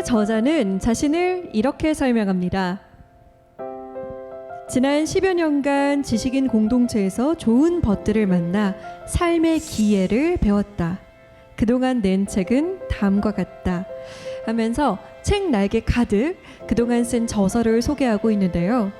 저자는 자신을 이렇게 설명합니다. 지난 10여 년간 지식인 공동체에서 좋은 벗들을 만나 삶의 기회를 배웠다. 그동안 낸 책은 다음과 같다 하면서 책 날개 가득 그동안 쓴 저서를 소개하고 있는데요.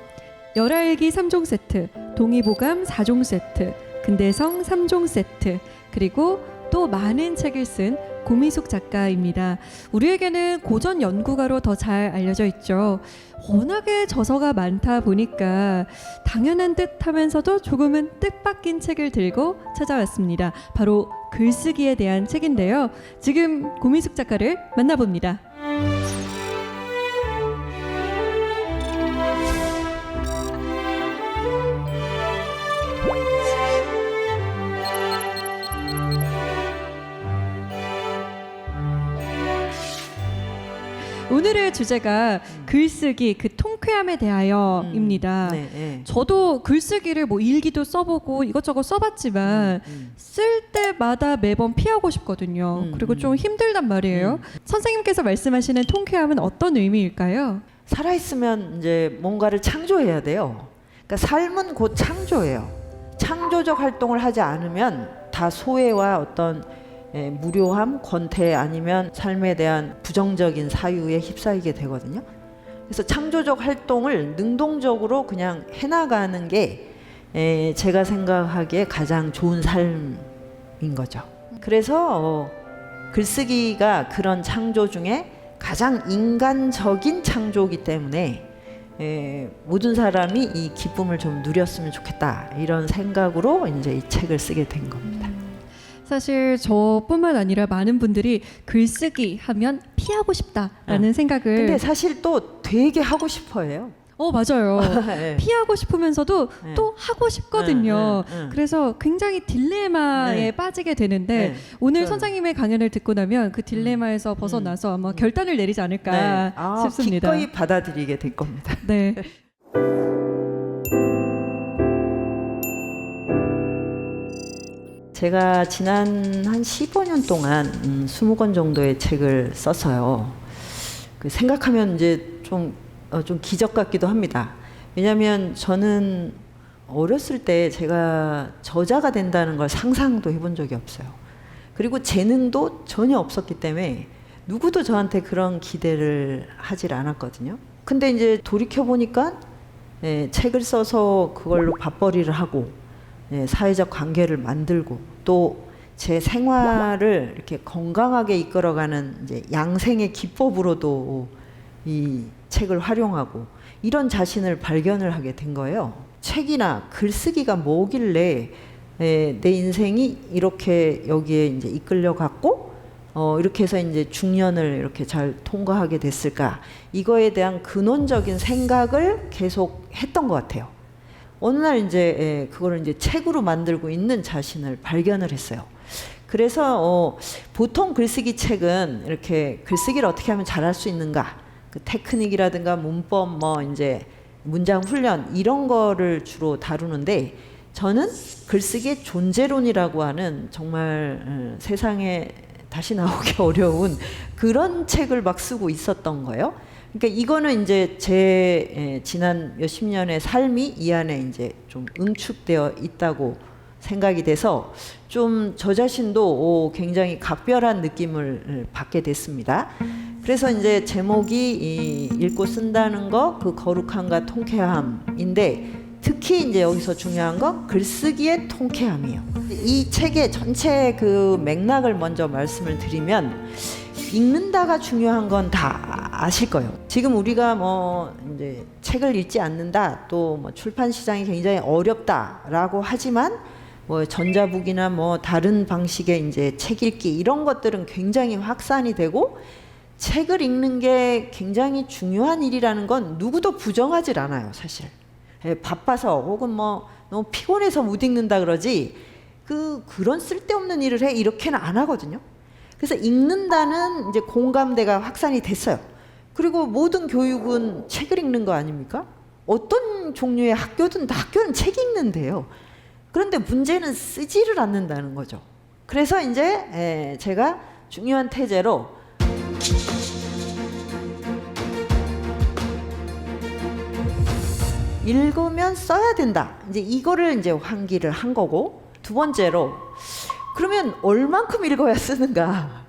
열알기 3종 세트, 동의보감 4종 세트, 근대성 3종 세트, 그리고 또 많은 책을 쓴 고미숙 작가입니다. 우리에게는 고전 연구가로 더 잘 알려져 있죠. 워낙에 저서가 많다 보니까 당연한 듯 하면서도 조금은 뜻밖인 책을 들고 찾아왔습니다. 바로 글쓰기에 대한 책인데요. 지금 고미숙 작가를 만나봅니다. 오늘의 주제가 글쓰기, 그 통쾌함에 대하여입니다. 네. 저도 글쓰기를 뭐 일기도 써보고 이것저것 써봤지만 쓸 때마다 매번 피하고 싶거든요. 그리고 좀 힘들단 말이에요. 선생님께서 말씀하시는 통쾌함은 어떤 의미일까요? 살아있으면 이제 뭔가를 창조해야 돼요. 그러니까 삶은 곧 창조예요. 창조적 활동을 하지 않으면 다 소외와 어떤 무료함, 권태 아니면 삶에 대한 부정적인 사유에 휩싸이게 되거든요. 그래서 창조적 활동을 능동적으로 그냥 해나가는 게 제가 생각하기에 가장 좋은 삶인 거죠. 그래서 글쓰기가 그런 창조 중에 가장 인간적인 창조이기 때문에 모든 사람이 이 기쁨을 좀 누렸으면 좋겠다 이런 생각으로 이제 이 책을 쓰게 된 겁니다. 사실 저뿐만 아니라 많은 분들이 글쓰기 하면 피하고 싶다라는 생각을. 근데 사실 또 되게 하고 싶어해요. 맞아요. 네. 피하고 싶으면서도 또 하고 싶거든요. 그래서 굉장히 딜레마에 빠지게 되는데 오늘 선생님의 강연을 듣고 나면 그 딜레마에서 벗어나서 아마 결단을 내리지 않을까 싶습니다. 기꺼이 받아들이게 될 겁니다. 네. 제가 지난 한 15년 동안 20권 정도의 책을 썼어요. 생각하면 이제 좀 기적 같기도 합니다. 왜냐하면 저는 어렸을 때 제가 저자가 된다는 걸 상상도 해본 적이 없어요. 그리고 재능도 전혀 없었기 때문에 누구도 저한테 그런 기대를 하질 않았거든요. 근데 이제 돌이켜보니까 책을 써서 그걸로 밥벌이를 하고 사회적 관계를 만들고 또 제 생활을 이렇게 건강하게 이끌어가는 이제 양생의 기법으로도 이 책을 활용하고 이런 자신을 발견을 하게 된 거예요. 책이나 글쓰기가 뭐길래 내 인생이 이렇게 여기에 이제 이끌려 갔고 이렇게 해서 이제 중년을 이렇게 잘 통과하게 됐을까? 이거에 대한 근원적인 생각을 계속 했던 것 같아요. 어느 날 이제 그거를 이제 책으로 만들고 있는 자신을 발견을 했어요. 그래서 보통 글쓰기 책은 이렇게 글쓰기를 어떻게 하면 잘할 수 있는가, 그 테크닉이라든가 문법, 뭐 이제 문장 훈련 이런 거를 주로 다루는데 저는 글쓰기의 존재론이라고 하는 정말 세상에 다시 나오기 어려운 그런 책을 막 쓰고 있었던 거예요. 그러니까 이거는 이제 제 지난 몇십 년의 삶이 이 안에 이제 좀 응축되어 있다고 생각이 돼서 좀 저 자신도 굉장히 각별한 느낌을 받게 됐습니다. 그래서 이제 제목이 읽고 쓴다는 거, 그 거룩함과 통쾌함인데 특히 이제 여기서 중요한 건 글쓰기의 통쾌함이에요. 이 책의 전체 그 맥락을 먼저 말씀을 드리면 읽는다가 중요한 건 다 아실 거예요. 지금 우리가 뭐 이제 책을 읽지 않는다, 또 뭐 출판 시장이 굉장히 어렵다라고 하지만 뭐 전자북이나 뭐 다른 방식의 이제 책 읽기 이런 것들은 굉장히 확산이 되고 책을 읽는 게 굉장히 중요한 일이라는 건 누구도 부정하질 않아요, 사실. 바빠서 혹은 뭐 너무 피곤해서 못 읽는다 그러지 그런 쓸데없는 일을 해 이렇게는 안 하거든요. 그래서 읽는다는 이제 공감대가 확산이 됐어요. 그리고 모든 교육은 책을 읽는 거 아닙니까? 어떤 종류의 학교든 다 학교는 책 읽는데요. 그런데 문제는 쓰지를 않는다는 거죠. 그래서 이제 제가 중요한 태제로 읽으면 써야 된다. 이제 이거를 이제 환기를 한 거고, 두 번째로 그러면 얼만큼 읽어야 쓰는가?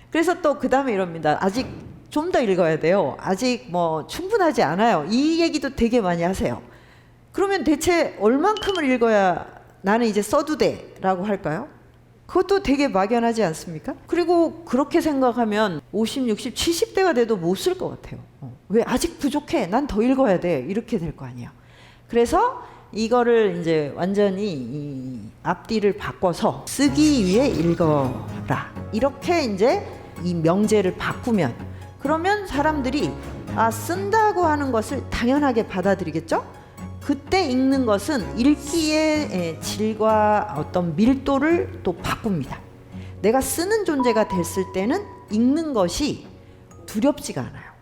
그래서 또 그 다음에 이럽니다. 아직 좀 더 읽어야 돼요. 아직 뭐 충분하지 않아요. 이 얘기도 되게 많이 하세요. 그러면 대체 얼만큼을 읽어야 나는 이제 써도 돼 라고 할까요? 그것도 되게 막연하지 않습니까? 그리고 그렇게 생각하면 50, 60, 70대가 돼도 못 쓸 것 같아요. 왜 아직 부족해? 난 더 읽어야 돼. 이렇게 될 거 아니야. 그래서 이거를 이제 완전히 이 앞뒤를 바꿔서 쓰기 위해 읽어라. 이렇게 이제 이 명제를 바꾸면, 그러면 사람들이 쓴다고 하는 것을 당연하게 받아들이겠죠? 그때 읽는 것은 읽기의 질과 어떤 밀도를 또 바꿉니다. 내가 쓰는 존재가 됐을 때는 읽는 것이 두렵지가 않아요.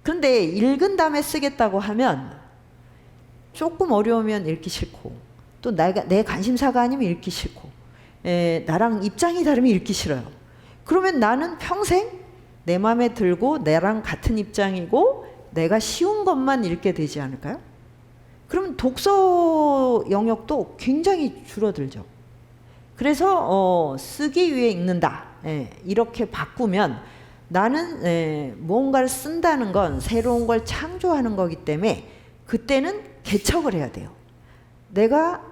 그런데 읽은 다음에 쓰겠다고 하면 조금 어려우면 읽기 싫고, 또 내 관심사가 아니면 읽기 싫고, 나랑 입장이 다르면 읽기 싫어요. 그러면 나는 평생 내 마음에 들고 나랑 같은 입장이고 내가 쉬운 것만 읽게 되지 않을까요? 그러면 독서 영역도 굉장히 줄어들죠. 그래서 쓰기 위해 읽는다. 이렇게 바꾸면 나는 무언가를 쓴다는 건 새로운 걸 창조하는 거기 때문에 그때는 개척을 해야 돼요. 내가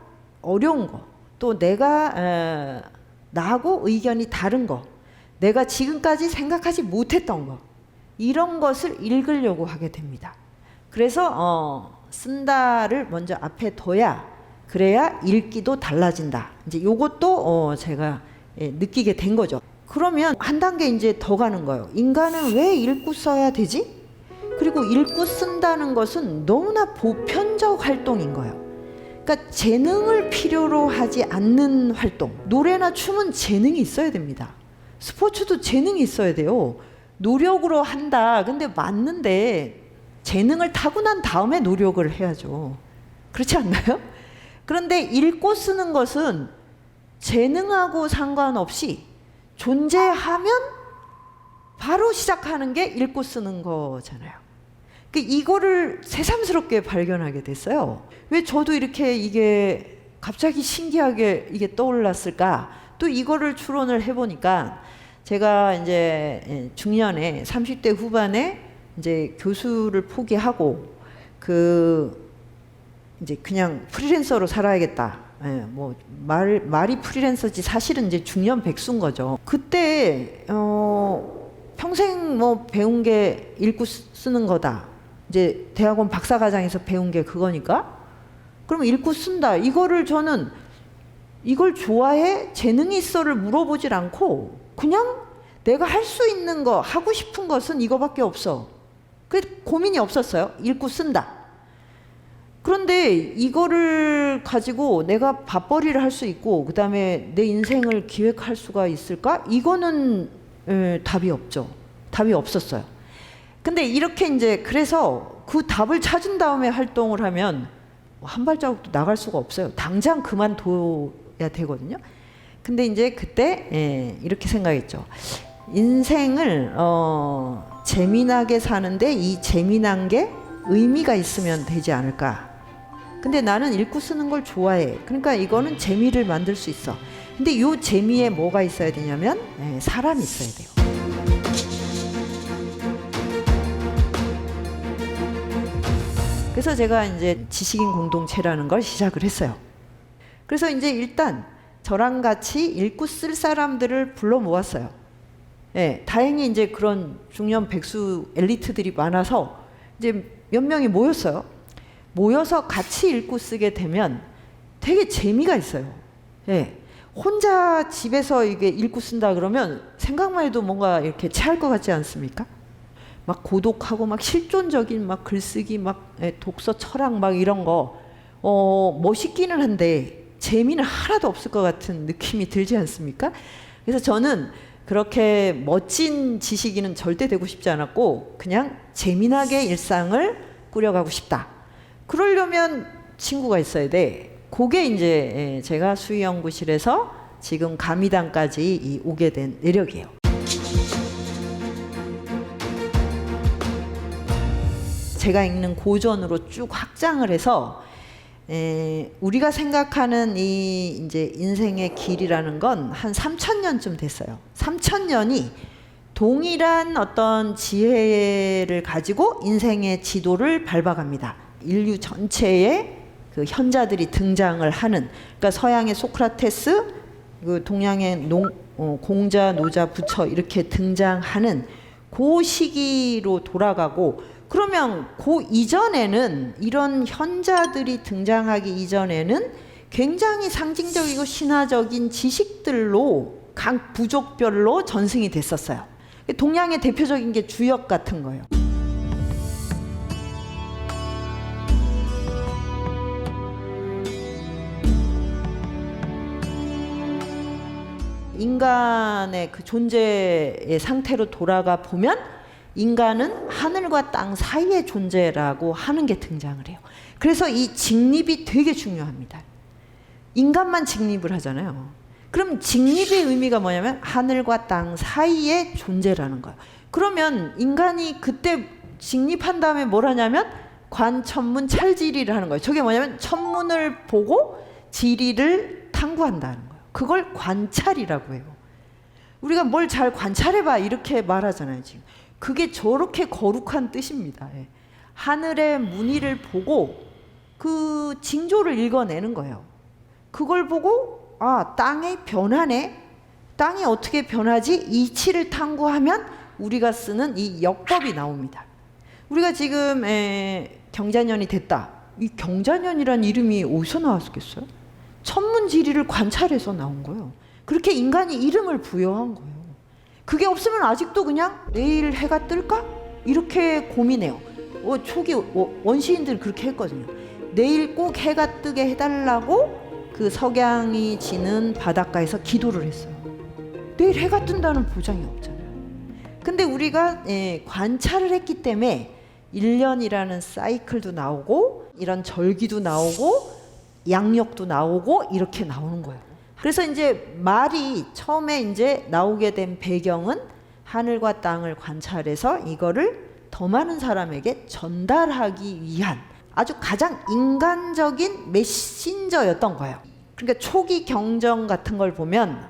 어려운 거, 또 내가 나하고 의견이 다른 거, 내가 지금까지 생각하지 못했던 거, 이런 것을 읽으려고 하게 됩니다. 그래서 쓴다를 먼저 앞에 둬야, 그래야 읽기도 달라진다. 이제 요것도 제가 느끼게 된 거죠. 그러면 한 단계 이제 더 가는 거예요. 인간은 왜 읽고 써야 되지? 그리고 읽고 쓴다는 것은 너무나 보편적 활동인 거예요. 그러니까 재능을 필요로 하지 않는 활동. 노래나 춤은 재능이 있어야 됩니다. 스포츠도 재능이 있어야 돼요. 노력으로 한다. 근데 맞는데 재능을 타고난 다음에 노력을 해야죠. 그렇지 않나요? 그런데 읽고 쓰는 것은 재능하고 상관없이 존재하면 바로 시작하는 게 읽고 쓰는 거잖아요. 이거를 새삼스럽게 발견하게 됐어요. 왜 저도 이렇게 이게 갑자기 신기하게 이게 떠올랐을까? 또 이거를 추론을 해보니까 제가 이제 중년에 30대 후반에 이제 교수를 포기하고 이제 그냥 프리랜서로 살아야겠다. 뭐 말이 프리랜서지 사실은 이제 중년 백수인 거죠. 그때 평생 뭐 배운 게 읽고 쓰는 거다. 이제 대학원 박사과정에서 배운 게 그거니까 그럼 읽고 쓴다. 이거를 저는 이걸 좋아해? 재능이 있어를 물어보질 않고 그냥 내가 할 수 있는 거, 하고 싶은 것은 이거밖에 없어. 그래서 고민이 없었어요. 읽고 쓴다. 그런데 이거를 가지고 내가 밥벌이를 할 수 있고 그 다음에 내 인생을 기획할 수가 있을까? 이거는 답이 없죠. 답이 없었어요. 근데 이렇게 이제 그래서 그 답을 찾은 다음에 활동을 하면 한 발자국도 나갈 수가 없어요. 당장 그만둬야 되거든요. 근데 이제 그때 이렇게 생각했죠. 인생을 재미나게 사는데 이 재미난 게 의미가 있으면 되지 않을까. 근데 나는 읽고 쓰는 걸 좋아해. 그러니까 이거는 재미를 만들 수 있어. 근데 이 재미에 뭐가 있어야 되냐면 사람이 있어야 돼요. 그래서 제가 이제 지식인 공동체라는 걸 시작을 했어요. 그래서 이제 일단 저랑 같이 읽고 쓸 사람들을 불러 모았어요. 다행히 이제 그런 중년 백수 엘리트들이 많아서 이제 몇 명이 모였어요. 모여서 같이 읽고 쓰게 되면 되게 재미가 있어요. 혼자 집에서 이게 읽고 쓴다 그러면 생각만 해도 뭔가 이렇게 체할 것 같지 않습니까? 막 고독하고 막 실존적인 막 글쓰기 막 독서 철학 막 이런 거 멋있기는 한데 재미는 하나도 없을 것 같은 느낌이 들지 않습니까? 그래서 저는 그렇게 멋진 지식인은 절대 되고 싶지 않았고 그냥 재미나게 일상을 꾸려가고 싶다. 그러려면 친구가 있어야 돼. 그게 이제 제가 수의연구실에서 지금 가미당까지 오게 된 내력이에요. 제가 읽는 고전으로 쭉 확장을 해서 우리가 생각하는 이 이제 인생의 길이라는 건 한 3,000년쯤 됐어요. 3,000년이 동일한 어떤 지혜를 가지고 인생의 지도를 밟아갑니다. 인류 전체에 그 현자들이 등장을 하는, 그러니까 서양의 소크라테스, 그 동양의 공자, 노자, 부처 이렇게 등장하는 그 시기로 돌아가고, 그러면 그 이전에는, 이런 현자들이 등장하기 이전에는 굉장히 상징적이고 신화적인 지식들로 각 부족별로 전승이 됐었어요. 동양의 대표적인 게 주역 같은 거예요. 인간의 그 존재의 상태로 돌아가 보면 인간은 하늘과 땅 사이의 존재라고 하는 게 등장을 해요. 그래서 이 직립이 되게 중요합니다. 인간만 직립을 하잖아요. 그럼 직립의 의미가 뭐냐면 하늘과 땅 사이의 존재라는 거예요. 그러면 인간이 그때 직립한 다음에 뭘 하냐면 관천문 찰지리를 하는 거예요. 저게 뭐냐면 천문을 보고 지리를 탐구한다는 거예요. 그걸 관찰이라고 해요. 우리가 뭘 잘 관찰해봐 이렇게 말하잖아요. 지금 그게 저렇게 거룩한 뜻입니다. 예. 하늘의 무늬를 보고 그 징조를 읽어내는 거예요. 그걸 보고 아, 땅의 변화네, 땅이 어떻게 변하지, 이치를 탐구하면 우리가 쓰는 이 역법이 나옵니다. 우리가 지금 경자년이 됐다. 이 경자년이란 이름이 어디서 나왔겠어요? 천문지리를 관찰해서 나온 거예요. 그렇게 인간이 이름을 부여한 거예요. 그게 없으면 아직도 그냥 내일 해가 뜰까? 이렇게 고민해요. 초기 원시인들 그렇게 했거든요. 내일 꼭 해가 뜨게 해달라고 그 석양이 지는 바닷가에서 기도를 했어요. 내일 해가 뜬다는 보장이 없잖아요. 근데 우리가 관찰을 했기 때문에 1년이라는 사이클도 나오고 이런 절기도 나오고 양력도 나오고 이렇게 나오는 거예요. 그래서 이제 말이 처음에 이제 나오게 된 배경은 하늘과 땅을 관찰해서 이거를 더 많은 사람에게 전달하기 위한 아주 가장 인간적인 메신저였던 거예요. 그러니까 초기 경전 같은 걸 보면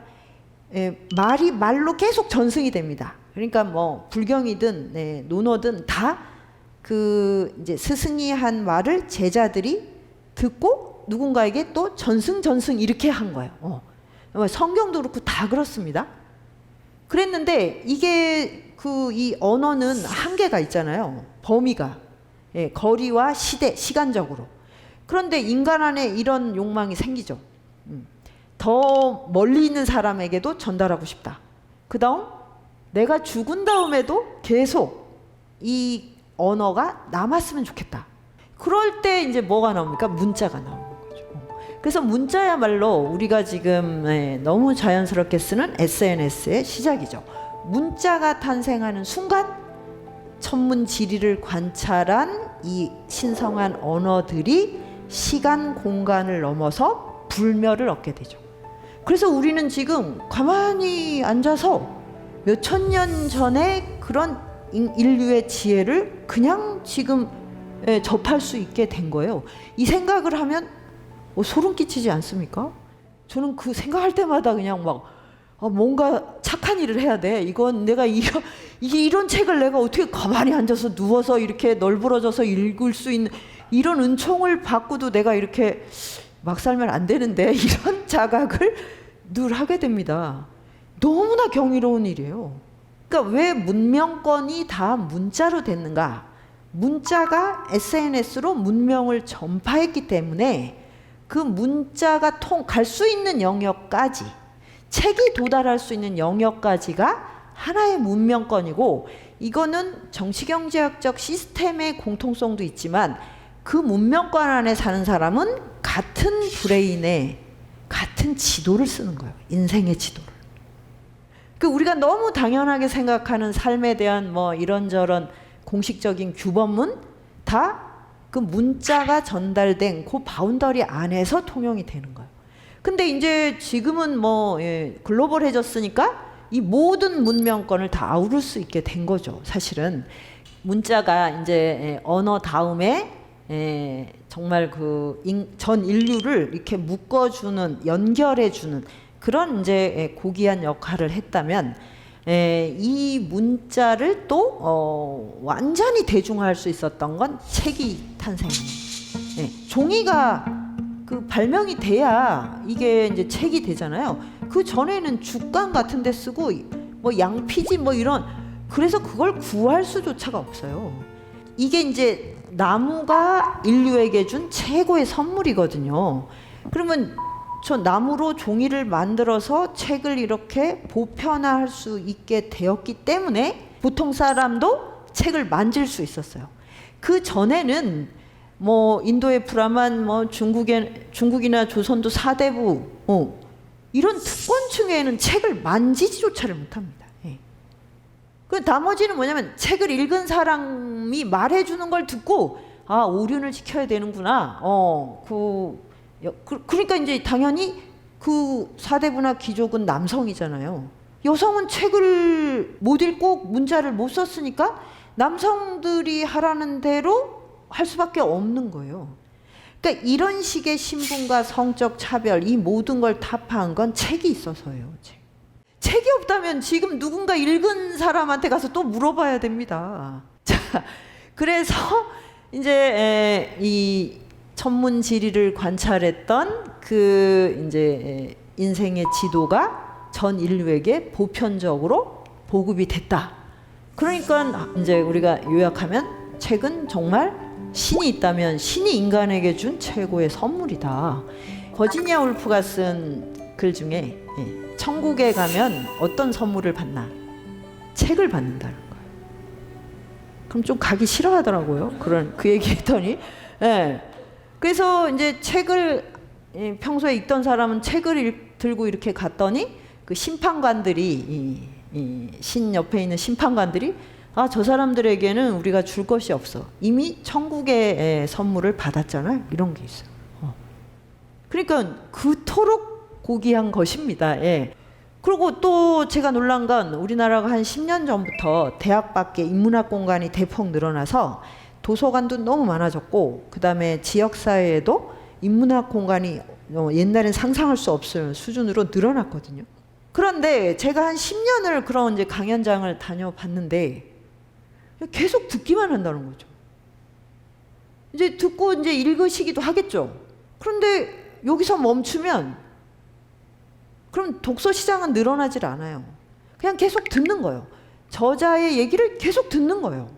말이 말로 계속 전승이 됩니다. 그러니까 뭐 불경이든 논어든 다 그 이제 스승이 한 말을 제자들이 듣고 누군가에게 또 전승 이렇게 한 거예요. 성경도 그렇고 다 그렇습니다. 그랬는데 이게 이 언어는 한계가 있잖아요. 범위가. 거리와 시대, 시간적으로. 그런데 인간 안에 이런 욕망이 생기죠. 더 멀리 있는 사람에게도 전달하고 싶다. 그 다음 내가 죽은 다음에도 계속 이 언어가 남았으면 좋겠다. 그럴 때 이제 뭐가 나옵니까? 문자가 나오는 거죠. 그래서 문자야말로 우리가 지금 너무 자연스럽게 쓰는 SNS의 시작이죠. 문자가 탄생하는 순간 천문지리를 관찰한 이 신성한 언어들이 시간 공간을 넘어서 불멸을 얻게 되죠. 그래서 우리는 지금 가만히 앉아서 몇천 년 전에 그런 인류의 지혜를 그냥 지금 접할 수 있게 된 거예요. 이 생각을 하면 소름 끼치지 않습니까? 저는 그 생각할 때마다 그냥 막 뭔가 착한 일을 해야 돼. 이건 내가 이런 책을 내가 어떻게 가만히 앉아서 누워서 이렇게 널브러져서 읽을 수 있는 이런 은총을 받고도 내가 이렇게 막 살면 안 되는데 이런 자각을 늘 하게 됩니다. 너무나 경이로운 일이에요. 그러니까 왜 문명권이 다 문자로 됐는가? 문자가 SNS로 문명을 전파했기 때문에 그 문자가 갈 수 있는 영역까지, 책이 도달할 수 있는 영역까지가 하나의 문명권이고, 이거는 정치경제학적 시스템의 공통성도 있지만 그 문명권 안에 사는 사람은 같은 브레인에 같은 지도를 쓰는 거예요. 인생의 지도를. 우리가 너무 당연하게 생각하는 삶에 대한 뭐 이런저런 공식적인 규범은 다 그 문자가 전달된 그 바운더리 안에서 통용이 되는 거예요. 근데 이제 지금은 뭐 글로벌해졌으니까 이 모든 문명권을 다 아우를 수 있게 된 거죠. 사실은 문자가 이제 언어 다음에 정말 전 인류를 이렇게 묶어주는, 연결해주는 그런 이제 고귀한 역할을 했다면, 이 문자를 또 완전히 대중화할 수 있었던 건 책이 탄생. 종이가 발명이 돼야 이게 이제 책이 되잖아요. 그 전에는 죽간 같은 데 쓰고 뭐 양피지 뭐 이런, 그래서 그걸 구할 수조차가 없어요. 이게 이제 나무가 인류에게 준 최고의 선물이거든요. 그러면 저 나무로 종이를 만들어서 책을 이렇게 보편화할 수 있게 되었기 때문에 보통 사람도 책을 만질 수 있었어요. 그 전에는 뭐 인도의 브라만, 뭐 중국이나 조선도 사대부, 이런 특권층에는 책을 만지지조차를 못합니다. 그 나머지는 뭐냐면 책을 읽은 사람이 말해주는 걸 듣고 오륜을 지켜야 되는구나. 그러니까 이제 당연히 그 사대부나 귀족은 남성이잖아요. 여성은 책을 못 읽고 문자를 못 썼으니까 남성들이 하라는 대로 할 수밖에 없는 거예요. 그러니까 이런 식의 신분과 성적 차별, 이 모든 걸 타파한 건 책이 있어서예요. 책이 없다면 지금 누군가 읽은 사람한테 가서 또 물어봐야 됩니다. 자, 그래서 이제 이 천문지리를 관찰했던 그 이제 인생의 지도가 전 인류에게 보편적으로 보급이 됐다. 그러니까 이제 우리가 요약하면 책은 정말 신이 있다면 신이 인간에게 준 최고의 선물이다. 버지니아 울프가 쓴 글 중에 천국에 가면 어떤 선물을 받나? 책을 받는다는 거예요. 그럼 좀 가기 싫어하더라고요. 그 얘기했더니. 그래서 이제 책을 평소에 읽던 사람은 책을 들고 이렇게 갔더니 그 심판관들이 신 옆에 있는 심판관들이 저 사람들에게는 우리가 줄 것이 없어. 이미 천국의 선물을 받았잖아요. 이런 게 있어요. 그러니까 그토록 고귀한 것입니다. 그리고 또 제가 놀란 건 우리나라가 한 10년 전부터 대학 밖에 인문학 공간이 대폭 늘어나서 도서관도 너무 많아졌고, 그 다음에 지역사회에도 인문학 공간이 옛날엔 상상할 수 없을 수준으로 늘어났거든요. 그런데 제가 한 10년을 그런 이제 강연장을 다녀봤는데 계속 듣기만 한다는 거죠. 이제 듣고 이제 읽으시기도 하겠죠. 그런데 여기서 멈추면 그럼 독서 시장은 늘어나질 않아요. 그냥 계속 듣는 거예요. 저자의 얘기를 계속 듣는 거예요.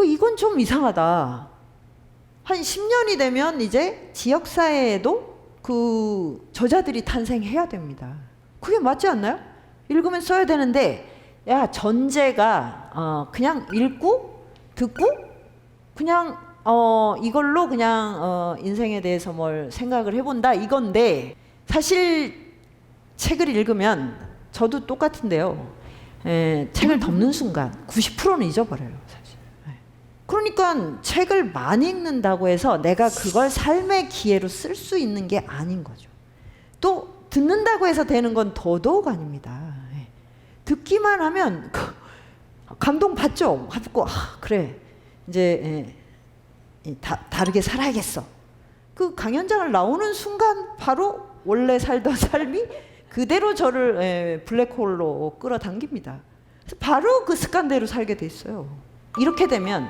이건 좀 이상하다. 한 10년이 되면 이제 지역사회에도 그 저자들이 탄생해야 됩니다. 그게 맞지 않나요? 읽으면 써야 되는데, 전제가 그냥 읽고 듣고 그냥 이걸로 그냥 인생에 대해서 뭘 생각을 해본다 이건데, 사실 책을 읽으면 저도 똑같은데요. 책을 덮는 순간 90%는 잊어버려요, 사실. 그러니까 책을 많이 읽는다고 해서 내가 그걸 삶의 기회로 쓸 수 있는 게 아닌 거죠. 또 듣는다고 해서 되는 건 더더욱 아닙니다. 듣기만 하면 감동 받죠. 받고 그래 이제 다르게 살아야겠어. 그 강연장을 나오는 순간 바로 원래 살던 삶이 그대로 저를 블랙홀로 끌어당깁니다. 그래서 바로 그 습관대로 살게 돼 있어요. 이렇게 되면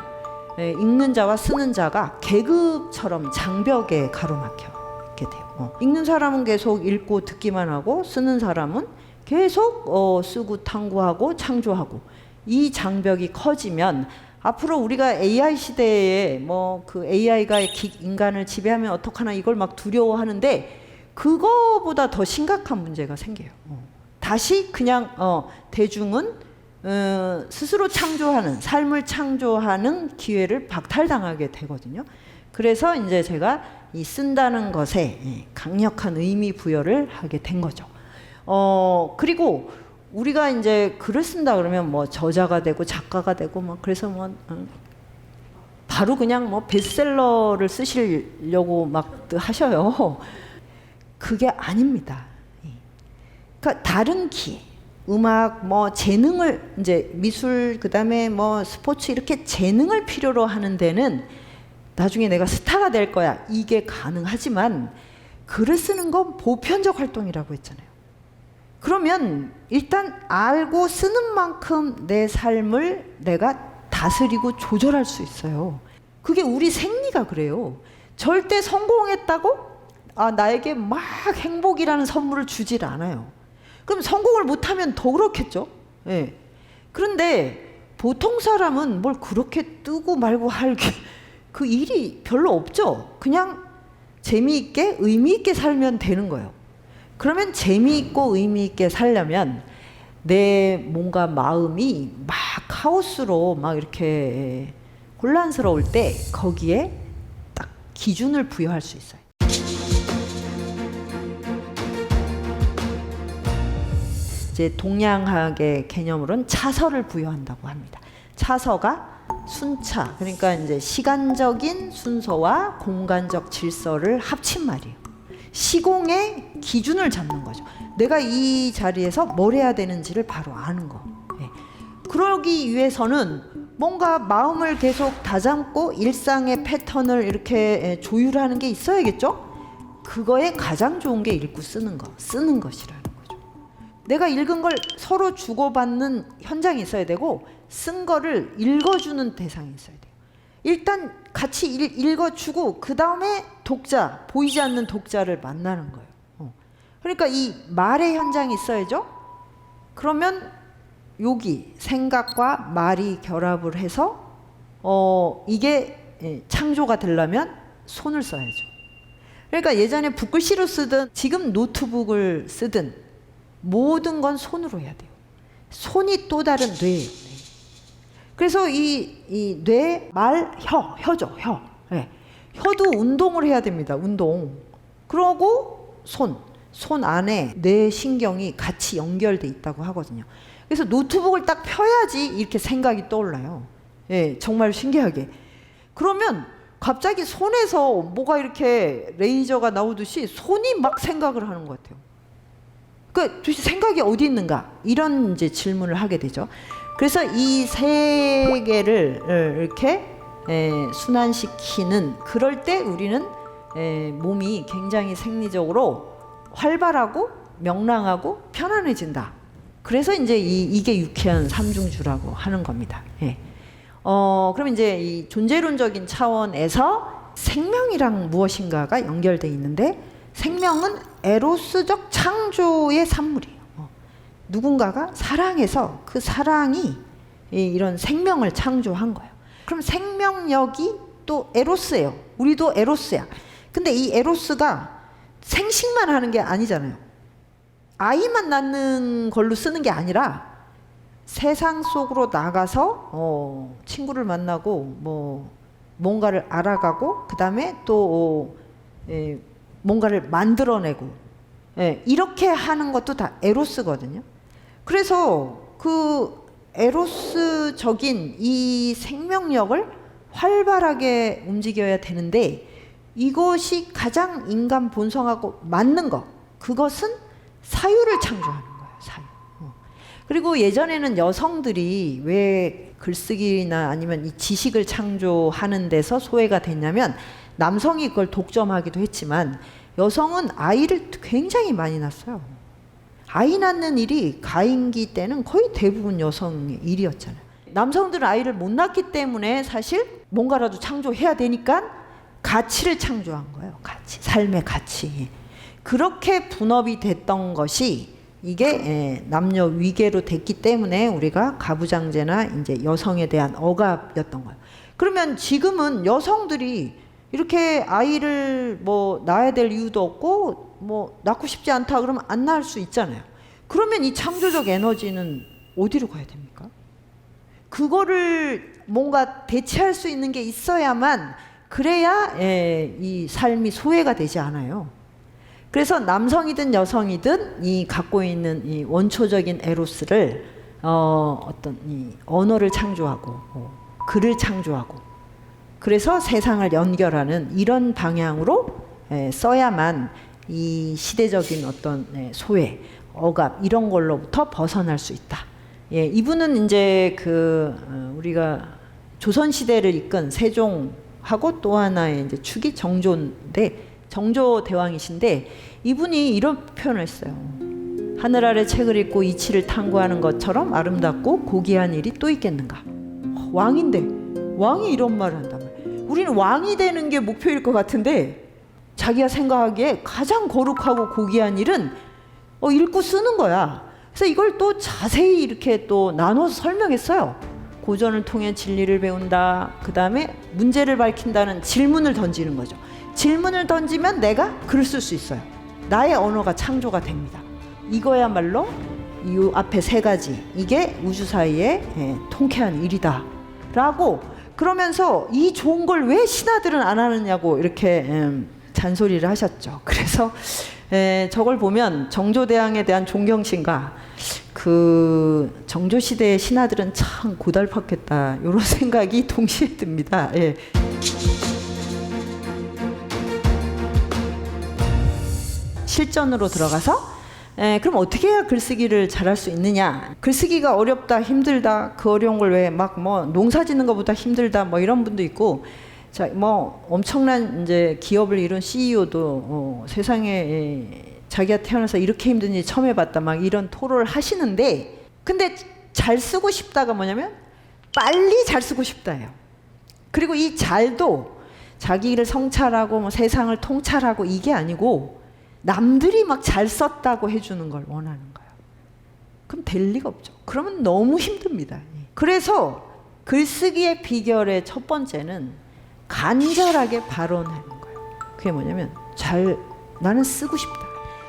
읽는 자와 쓰는 자가 계급처럼 장벽에 가로막혀 있게 돼요. 읽는 사람은 계속 읽고 듣기만 하고, 쓰는 사람은 계속 쓰고 탐구하고 창조하고, 이 장벽이 커지면 앞으로 우리가 AI 시대에 뭐 그 AI가 인간을 지배하면 어떡하나 이걸 막 두려워하는데, 그거보다 더 심각한 문제가 생겨요. 다시 그냥 대중은 스스로 창조하는, 삶을 창조하는 기회를 박탈당하게 되거든요. 그래서 이제 제가 이 쓴다는 것에 강력한 의미 부여를 하게 된 거죠. 그리고 우리가 이제 글을 쓴다 그러면 뭐 저자가 되고 작가가 되고 뭐 그래서 뭐 바로 그냥 뭐 베스트셀러를 쓰시려고 막 하셔요. 그게 아닙니다. 그러니까 다른 기회, 음악, 뭐 재능을 이제 미술 그다음에 뭐 스포츠 이렇게 재능을 필요로 하는 데는 나중에 내가 스타가 될 거야 이게 가능하지만 글을 쓰는 건 보편적 활동이라고 했잖아요. 그러면 일단 알고 쓰는 만큼 내 삶을 내가 다스리고 조절할 수 있어요. 그게 우리 생리가 그래요. 절대 성공했다고 나에게 막 행복이라는 선물을 주질 않아요. 그럼 성공을 못하면 더 그렇겠죠. 예. 그런데 보통 사람은 뭘 그렇게 뜨고 말고 할 그 일이 별로 없죠. 그냥 재미있게 의미있게 살면 되는 거예요. 그러면 재미있고 의미있게 살려면 내 뭔가 마음이 막 카오스로 막 이렇게 혼란스러울 때 거기에 딱 기준을 부여할 수 있어요. 이제 동양학의 개념으로는 차서를 부여한다고 합니다. 차서가 순차, 그러니까 이제 시간적인 순서와 공간적 질서를 합친 말이에요. 시공의 기준을 잡는 거죠. 내가 이 자리에서 뭘 해야 되는지를 바로 아는 거. 예. 그러기 위해서는 뭔가 마음을 계속 다잡고 일상의 패턴을 이렇게 조율하는 게 있어야겠죠? 그거에 가장 좋은 게 읽고 쓰는 거, 쓰는 것이라는 거죠. 내가 읽은 걸 서로 주고받는 현장이 있어야 되고 쓴 거를 읽어주는 대상이 있어야 돼요. 일단 같이 읽어주고 그 다음에 독자, 보이지 않는 독자를 만나는 거예요. 그러니까 이 말의 현장이 있어야죠. 그러면 여기 생각과 말이 결합을 해서 이게 창조가 되려면 손을 써야죠. 그러니까 예전에 붓글씨로 쓰든 지금 노트북을 쓰든 모든 건 손으로 해야 돼요. 손이 또 다른 뇌예요. 그래서 이 뇌, 말, 혀죠. 혀. 네. 혀도 운동을 해야 됩니다. 운동. 그러고 손 안에 뇌 신경이 같이 연결돼 있다고 하거든요. 그래서 노트북을 딱 펴야지 이렇게 생각이 떠올라요. 예, 정말 신기하게. 그러면 갑자기 손에서 뭐가 이렇게 레이저가 나오듯이 손이 막 생각을 하는 것 같아요. 그러니까 도대체 생각이 어디 있는가? 이런 이제 질문을 하게 되죠. 그래서 이 세 개를 이렇게 순환시키는 그럴 때 우리는 몸이 굉장히 생리적으로 활발하고 명랑하고 편안해진다. 그래서 이제 이게 유쾌한 삼중주라고 하는 겁니다. 예. 그럼 이제 이 존재론적인 차원에서 생명이랑 무엇인가가 연결돼 있는데 생명은 에로스적 창조의 산물이에요. 누군가가 사랑해서 그 사랑이 이런 생명을 창조한 거예요. 그럼 생명력이 또 에로스예요. 우리도 에로스야. 근데 이 에로스가 생식만 하는 게 아니잖아요. 아이만 낳는 걸로 쓰는 게 아니라 세상 속으로 나가서 친구를 만나고 뭐 뭔가를 알아가고 그 다음에 또 뭔가를 만들어내고 이렇게 하는 것도 다 에로스거든요. 그래서 그 에로스적인 이 생명력을 활발하게 움직여야 되는데 이것이 가장 인간 본성하고 맞는 것, 그것은 사유를 창조하는 거예요. 사유. 그리고 예전에는 여성들이 왜 글쓰기나 아니면 이 지식을 창조하는 데서 소외가 됐냐면 남성이 그걸 독점하기도 했지만 여성은 아이를 굉장히 많이 낳았어요. 아이 낳는 일이 가임기 때는 거의 대부분 여성의 일이었잖아요. 남성들은 아이를 못 낳기 때문에 사실 뭔가라도 창조해야 되니까 가치를 창조한 거예요. 가치, 삶의 가치. 그렇게 분업이 됐던 것이 이게 남녀 위계로 됐기 때문에 우리가 가부장제나 이제 여성에 대한 억압이었던 거예요. 그러면 지금은 여성들이 이렇게 아이를 뭐 낳아야 될 이유도 없고 뭐 낳고 싶지 않다 그러면 안 낳을 수 있잖아요. 그러면 이 창조적 에너지는 어디로 가야 됩니까? 그거를 뭔가 대체할 수 있는 게 있어야만 그래야 이 삶이 소외가 되지 않아요. 그래서 남성이든 여성이든 이 갖고 있는 이 원초적인 에로스를 어떤 이 언어를 창조하고 글을 창조하고 그래서 세상을 연결하는 이런 방향으로 써야만 이 시대적인 어떤 소외, 억압 이런 걸로부터 벗어날 수 있다. 예, 이분은 이제 우리가 조선 시대를 이끈 세종하고 또 하나의 이제 축이 정조 대왕이신데 이분이 이런 표현을 했어요. 하늘 아래 책을 읽고 이치를 탐구하는 것처럼 아름답고 고귀한 일이 또 있겠는가. 왕인데 왕이 이런 말을 한단 말이에요. 우리는 왕이 되는 게 목표일 것 같은데 자기가 생각하기에 가장 거룩하고 고귀한 일은 읽고 쓰는 거야. 그래서 이걸 또 자세히 이렇게 또 나눠서 설명했어요. 고전을 통해 진리를 배운다. 그 다음에 문제를 밝힌다는 질문을 던지는 거죠. 질문을 던지면 내가 글을 쓸 수 있어요. 나의 언어가 창조가 됩니다. 이거야말로 이 앞에 세 가지, 이게 우주 사이에 통쾌한 일이다 라고 그러면서 이 좋은 걸 왜 신하들은 안 하느냐고 이렇게 잔소리를 하셨죠. 그래서 저걸 보면 정조대왕에 대한 존경심과 그 정조시대의 신하들은 참 고달팠겠다 이런 생각이 동시에 듭니다. 예. 실전으로 들어가서 그럼 어떻게 해야 글쓰기를 잘할 수 있느냐. 글쓰기가 어렵다 힘들다 그 어려운 걸 왜 막 뭐 농사 짓는 것보다 힘들다 뭐 이런 분도 있고 자, 뭐 엄청난 이제 기업을 이룬 CEO도 세상에 자기가 태어나서 이렇게 힘든 일 처음 해봤다 막 이런 토로를 하시는데 근데 잘 쓰고 싶다가 뭐냐면 빨리 잘 쓰고 싶다예요. 그리고 이 잘도 자기를 성찰하고 뭐 세상을 통찰하고 이게 아니고 남들이 막 잘 썼다고 해주는 걸 원하는 거예요. 그럼 될 리가 없죠. 그러면 너무 힘듭니다. 그래서 글쓰기의 비결의 첫 번째는 간절하게 발언하는 거예요. 그게 뭐냐면 나는 쓰고 싶다.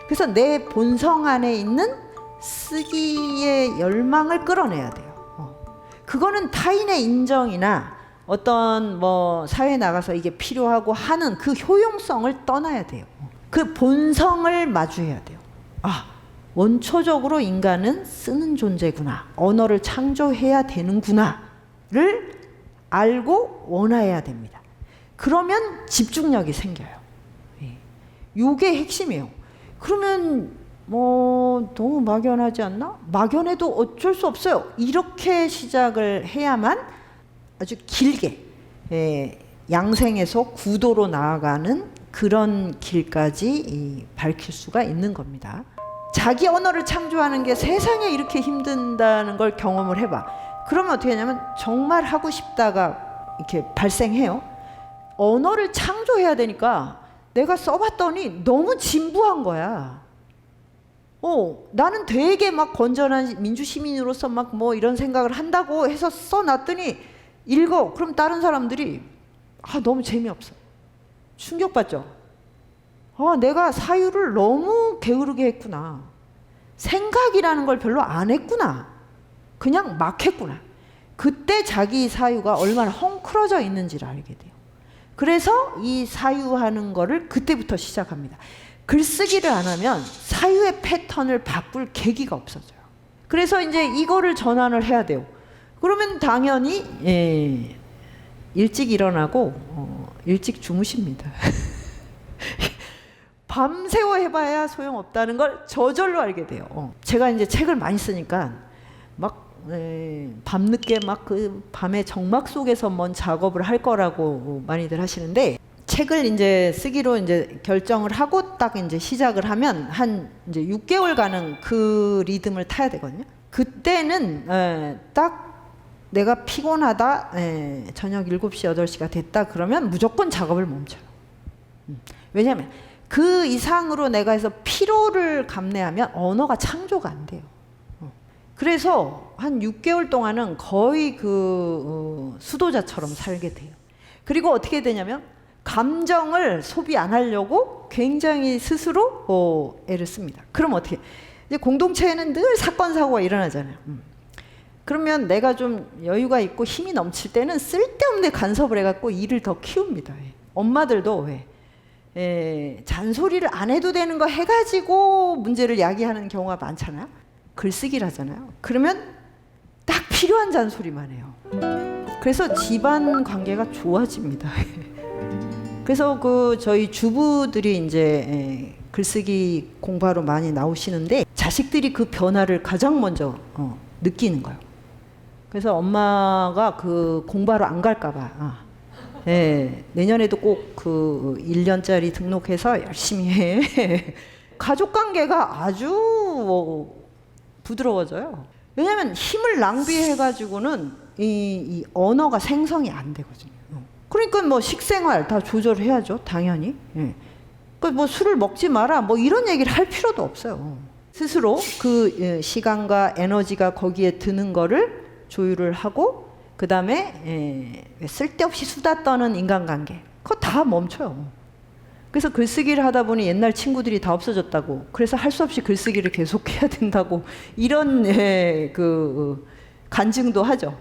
그래서 내 본성 안에 있는 쓰기의 열망을 끌어내야 돼요. 그거는 타인의 인정이나 어떤 뭐 사회에 나가서 이게 필요하고 하는 그 효용성을 떠나야 돼요. 그 본성을 마주해야 돼요. 원초적으로 인간은 쓰는 존재구나. 언어를 창조해야 되는구나를 알고 원해야 됩니다. 그러면 집중력이 생겨요. 이게 핵심이에요. 그러면 뭐 너무 막연하지 않나? 막연해도 어쩔 수 없어요. 이렇게 시작을 해야만 아주 길게 양생에서 구도로 나아가는 그런 길까지 밝힐 수가 있는 겁니다. 자기 언어를 창조하는 게 세상에 이렇게 힘든다는 걸 경험을 해봐. 그러면 어떻게 하냐면 정말 하고 싶다가 이렇게 발생해요. 언어를 창조해야 되니까 내가 써봤더니 너무 진부한 거야. 나는 되게 막 건전한 민주시민으로서 막 뭐 이런 생각을 한다고 해서 써놨더니 읽어. 그럼 다른 사람들이 너무 재미없어. 충격받죠? 내가 사유를 너무 게으르게 했구나. 생각이라는 걸 별로 안 했구나. 그냥 막 했구나. 그때 자기 사유가 얼마나 헝클어져 있는지를 알게 돼요. 그래서 이 사유하는 거를 그때부터 시작합니다. 글쓰기를 안 하면 사유의 패턴을 바꿀 계기가 없어져요. 그래서 이제 이거를 전환을 해야 돼요. 그러면 당연히 일찍 일어나고 일찍 주무십니다. 밤새워 해봐야 소용없다는 걸 저절로 알게 돼요. 제가 이제 책을 많이 쓰니까 막 밤늦게 막 그 밤의 정막 속에서 뭔 작업을 할 거라고 많이들 하시는데 책을 이제 쓰기로 이제 결정을 하고 딱 이제 시작을 하면 한 이제 6개월간은 그 리듬을 타야 되거든요. 그때는 딱 내가 피곤하다, 저녁 7시, 8시가 됐다 그러면 무조건 작업을 멈춰요. 왜냐하면 그 이상으로 내가 해서 피로를 감내하면 언어가 창조가 안 돼요. 그래서 한 6개월 동안은 거의 수도자처럼 살게 돼요. 그리고 어떻게 되냐면 감정을 소비 안 하려고 굉장히 스스로 애를 씁니다. 그럼 어떻게? 이제 공동체에는 늘 사건 사고가 일어나잖아요. 그러면 내가 좀 여유가 있고 힘이 넘칠 때는 쓸데없는 간섭을 해갖고 일을 더 키웁니다. 엄마들도 잔소리를 안 해도 되는 거 해가지고 문제를 야기하는 경우가 많잖아요. 글쓰기를 하잖아요. 그러면 딱 필요한 잔소리만 해요. 그래서 집안 관계가 좋아집니다. 그래서 저희 주부들이 이제 글쓰기 공부하러 많이 나오시는데 잘 자식들이 그 변화를 가장 먼저 느끼는 거예요. 그래서 엄마가 그 공부하러 안 갈까 봐 예, 내년에도 꼭 그 1년짜리 등록해서 열심히 해. 가족 관계가 아주 부드러워져요. 왜냐하면 힘을 낭비해가지고는 이 언어가 생성이 안 되거든요. 그러니까 뭐 식생활 다 조절해야죠, 당연히. 예. 그러니까 뭐 술을 먹지 마라, 뭐 이런 얘기를 할 필요도 없어요. 스스로 그 시간과 에너지가 거기에 드는 거를 조율을 하고, 그 다음에 쓸데없이 수다 떠는 인간관계, 그거 다 멈춰요. 그래서 글쓰기를 하다 보니 옛날 친구들이 다 없어졌다고, 그래서 할 수 없이 글쓰기를 계속해야 된다고, 이런 그 간증도 하죠.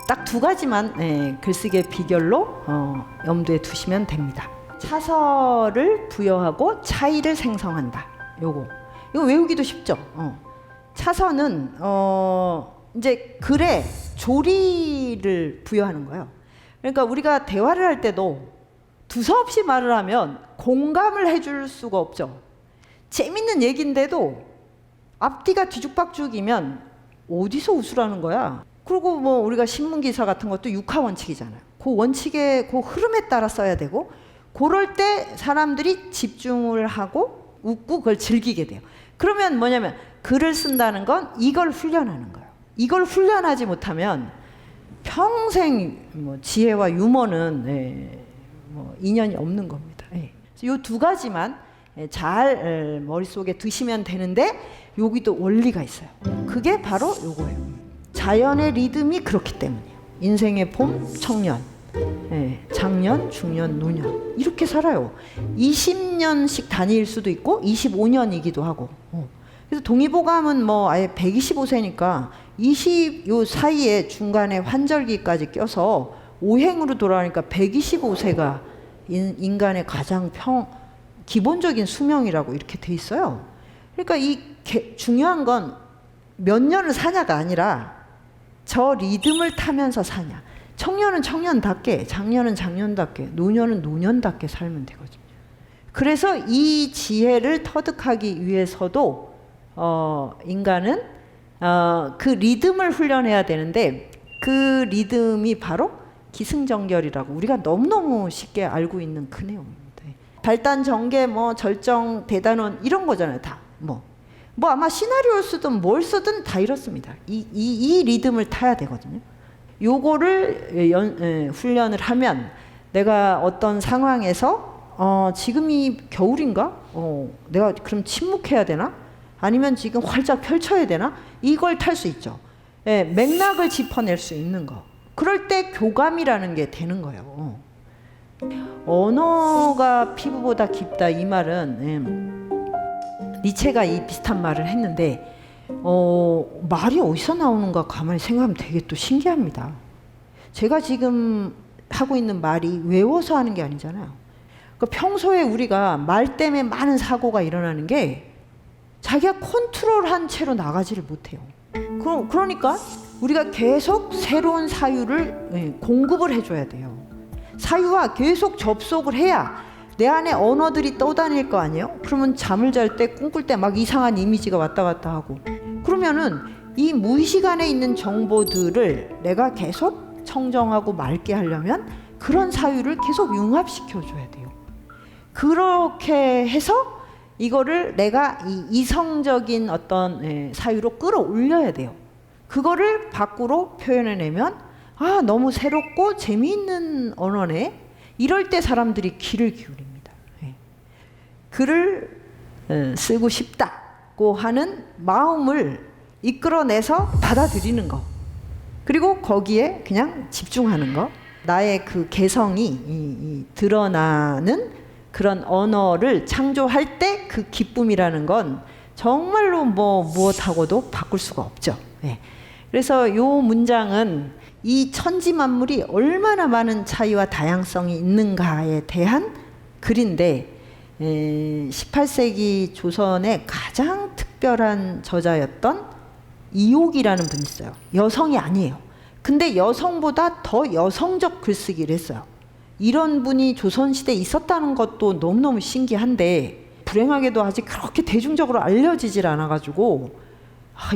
딱 두 가지만 글쓰기의 비결로 염두에 두시면 됩니다. 차서를 부여하고 차이를 생성한다. 이거 외우기도 쉽죠. 차서는 이제 글에 조리를 부여하는 거예요. 그러니까 우리가 대화를 할 때도 두서없이 말을 하면 공감을 해줄 수가 없죠. 재밌는 얘기인데도 앞뒤가 뒤죽박죽이면 어디서 웃으라는 거야. 그리고 뭐 우리가 신문기사 같은 것도 육하원칙이잖아요. 그 원칙의 그 흐름에 따라 써야 되고, 그럴 때 사람들이 집중을 하고 웃고 그걸 즐기게 돼요. 그러면 뭐냐면 글을 쓴다는 건 이걸 훈련하는 거예요. 이걸 훈련하지 못하면 평생 뭐 지혜와 유머는 뭐 인연이 없는 겁니다. 이 두 가지만 잘 머릿속에 드시면 되는데, 여기도 원리가 있어요. 그게 바로 요거예요. 자연의 리듬이 그렇기 때문이에요. 인생의 봄, 청년, 장년, 중년, 노년, 이렇게 살아요. 20년씩 단위일 수도 있고 25년이기도 하고. 그래서 동의보감은 뭐 아예 125세니까 요 사이에 중간에 환절기까지 껴서 5행으로 돌아가니까 125세가 인간의 가장 기본적인 수명이라고 이렇게 돼 있어요. 그러니까 중요한 건 몇 년을 사냐가 아니라 저 리듬을 타면서 사냐. 청년은 청년답게, 장년은 장년답게, 노년은 노년답게 살면 되거든요. 그래서 이 지혜를 터득하기 위해서도 인간은 그 리듬을 훈련해야 되는데, 그 리듬이 바로 기승전결이라고 우리가 너무너무 쉽게 알고 있는 그 내용입니다. 발단, 전개, 뭐 절정, 대단원 이런 거잖아요. 다 뭐 아마 시나리오를 쓰든 뭘 쓰든 다 이렇습니다. 이 리듬을 타야 되거든요. 요거를 훈련을 하면 내가 어떤 상황에서 지금이 겨울인가? 내가 그럼 침묵해야 되나? 아니면 지금 활짝 펼쳐야 되나? 이걸 탈 수 있죠. 맥락을 짚어낼 수 있는 거. 그럴 때 교감이라는 게 되는 거예요. 언어가 피부보다 깊다, 이 말은 니체가 이 비슷한 말을 했는데, 말이 어디서 나오는가 가만히 생각하면 되게 또 신기합니다. 제가 지금 하고 있는 말이 외워서 하는 게 아니잖아요. 그러니까 평소에 우리가 말 때문에 많은 사고가 일어나는 게 자기가 컨트롤한 채로 나가지를 못해요. 그러니까 우리가 계속 새로운 사유를 공급을 해줘야 돼요. 사유와 계속 접속을 해야 내 안에 언어들이 떠다닐 거 아니에요? 그러면 잠을 잘 때, 꿈꿀 때 막 이상한 이미지가 왔다 갔다 하고, 그러면은 이 무의식 안에 있는 정보들을 내가 계속 청정하고 맑게 하려면 그런 사유를 계속 융합시켜 줘야 돼요. 그렇게 해서 이거를 내가 이 이성적인 어떤 사유로 끌어올려야 돼요. 그거를 밖으로 표현해내면 너무 새롭고 재미있는 언어네. 이럴 때 사람들이 귀를 기울입니다. 글을 쓰고 싶다고 하는 마음을 이끌어내서 받아들이는 거, 그리고 거기에 그냥 집중하는 거, 나의 그 개성이 드러나는 그런 언어를 창조할 때 그 기쁨이라는 건 정말로 무엇하고도 바꿀 수가 없죠. 그래서 요 문장은 이 천지만물이 얼마나 많은 차이와 다양성이 있는가에 대한 글인데, 18세기 조선의 가장 특별한 저자였던 이옥이라는 분이 있어요. 여성이 아니에요. 근데 여성보다 더 여성적 글쓰기를 했어요. 이런 분이 조선시대에 있었다는 것도 너무너무 신기한데, 불행하게도 아직 그렇게 대중적으로 알려지질 않아가지고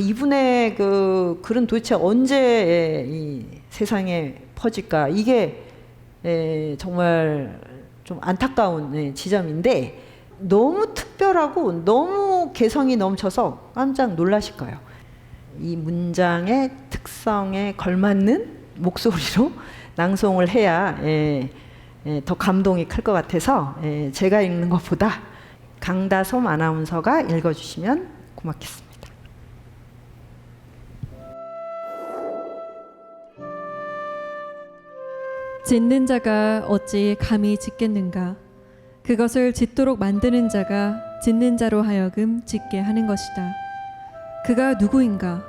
이분의 그 글은 도대체 언제 이 세상에 퍼질까, 이게 정말 좀 안타까운 지점인데, 너무 특별하고 너무 개성이 넘쳐서 깜짝 놀라실 거예요. 이 문장의 특성에 걸맞는 목소리로 낭송을 해야 더 감동이 클 것 같아서 제가 읽는 것보다 강다솜 아나운서가 읽어주시면 고맙겠습니다. 짓는 자가 어찌 감히 짓겠는가. 그것을 짓도록 만드는 자가 짓는 자로 하여금 짓게 하는 것이다. 그가 누구인가?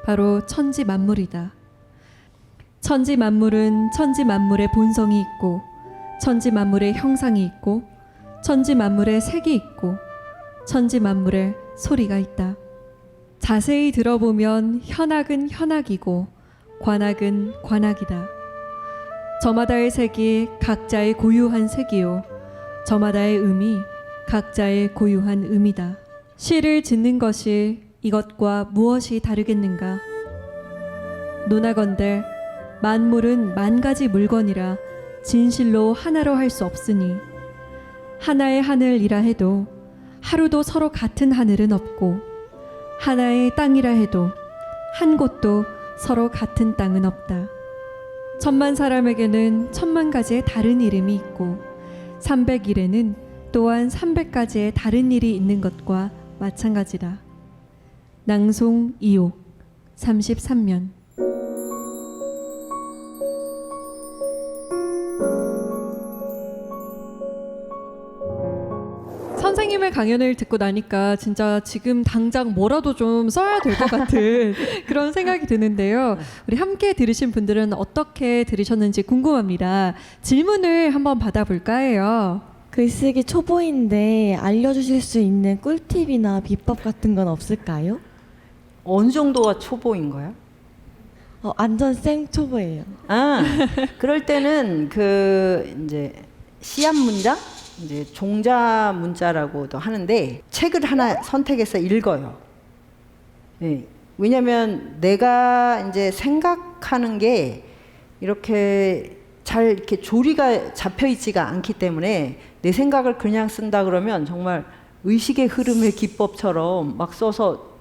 바로 천지 만물이다. 천지 만물은 천지 만물의 본성이 있고, 천지 만물의 형상이 있고, 천지 만물의 색이 있고, 천지 만물의 소리가 있다. 자세히 들어보면 현악은 현악이고 관악은 관악이다. 저마다의 색이 각자의 고유한 색이요, 저마다의 음이 각자의 고유한 음이다. 시를 짓는 것이 이것과 무엇이 다르겠는가? 노나건대 만물은 만 가지 물건이라 진실로 하나로 할 수 없으니, 하나의 하늘이라 해도 하루도 서로 같은 하늘은 없고, 하나의 땅이라 해도 한 곳도 서로 같은 땅은 없다. 천만 사람에게는 천만 가지의 다른 이름이 있고, 300일에는 또한 300가지의 다른 일이 있는 것과 마찬가지다. 낭송 2호 33면. 선생님의 강연을 듣고 나니까 진짜 지금 당장 뭐라도 좀 써야 될 것 같은 그런 생각이 드는데요. 우리 함께 들으신 분들은 어떻게 들으셨는지 궁금합니다. 질문을 한번 받아볼까 해요. 글쓰기 초보인데 알려주실 수 있는 꿀팁이나 비법 같은 건 없을까요? 어느 정도가 초보인 거야? 완전 생 초보예요. 그럴 때는 이제 시합 문장, 이제 종자 문자라고도 하는데, 책을 하나 선택해서 읽어요. 왜냐면 내가 이제 생각하는 게 이렇게 잘 이렇게 조리가 잡혀 있지가 않기 때문에, 내 생각을 그냥 쓴다 그러면 정말 의식의 흐름의 기법처럼 막 써서